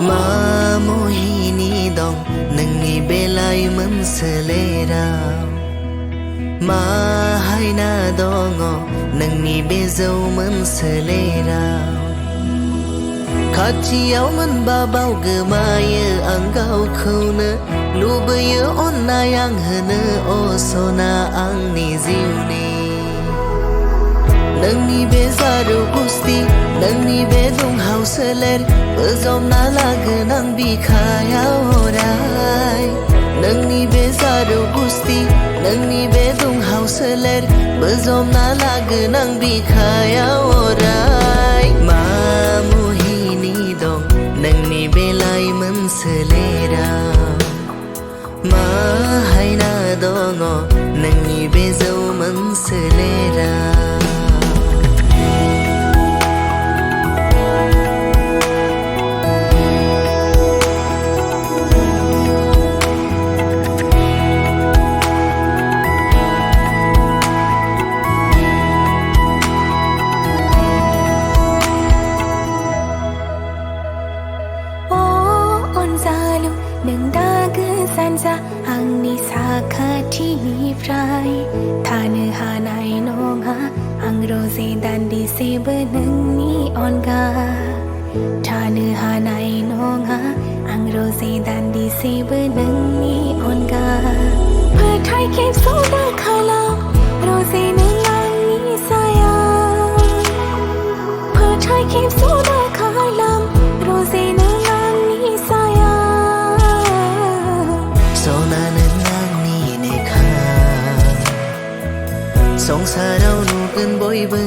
मा मोहिनी दं नोंनि बेलाय मोनसोलेराव मा हायना दङ नोंनि बेजौ मोनसोलेराव खाथियाव मोनबा बावगोमायो आं गावखौनो लुबैयो अननाय आं होनो अ सना आंनि जिउनि नोंनि बे जारौ गुस्ति नोंनि बे दुंहाव सोलेर बोजबना लागोन आं बिखायाव अराय नोंनि बे जारौ गुस्ति नोंनि बे दुंहाव सोलेर बोजबना लागोन आं बिखायाव अराय मा मोहिनी दं नोंनि बेलाय मोनसोलेराव मा हायना दङ नोंनि बेजौ मोनसोलेराव नों दागो सानजा आंनि साखाथिनिफ्राय थानो हानाय नङा आं रजे दान्दिसेबो नोंनि अनगा थानो हानाय नङा आं रजे दान्दिसेबो नोंनि अनगा फोथाय खेबसेयाव दा खालाम रजे नों आंनि सायाव फोथाय खेबसेयाव दा खालाम रजे नों संसाराव नुगोन बयबो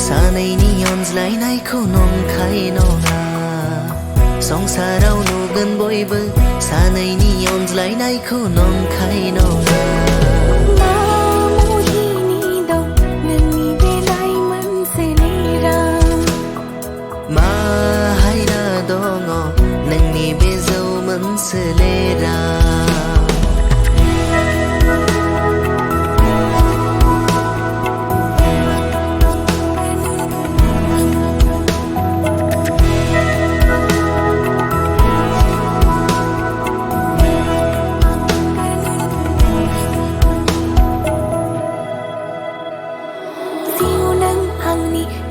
सानैनि अनज्लायनायखौ नंखाय नङा संसाराव नुगोन बयबो सानैनि अनज्लायनायखौ नंखाय नङा मा हायना दङ नोंनि बेजौ मोनसोलेराव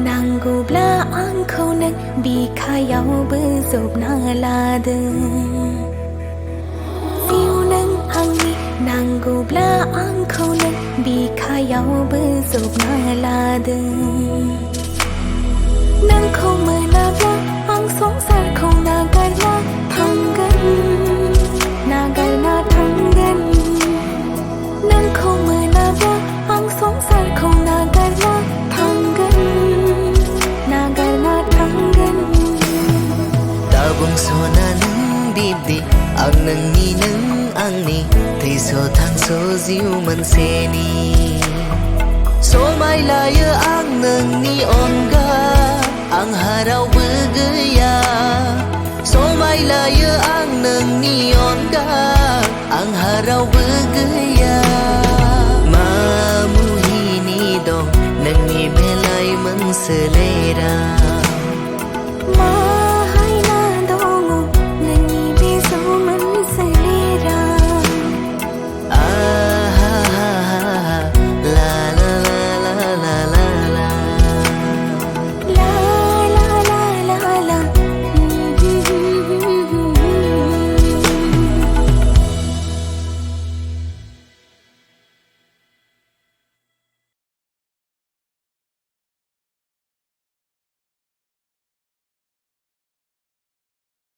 नांगौब्ला आंखौ नों बिखायाव बोजबना लादों जिउ नों आंनि नांगौब्ला आंखौ नों बिखायाव बोजबना लादों नोंखौ मोनाब्ला आं संसारखौ नागारना थांगोन नागारना थांगोन नोंखौ मोनाब्ला आं संसारखौ नागारना बुंस'ना नों बिब्दि आं नोंनि नों आंनि थैस' थांस' जिउ मोनसेनि समायलायो आं नोंनि अनगा आंहा रावबो गैया समायलायो आं नोंनि अनगा आंहा रावबो गैया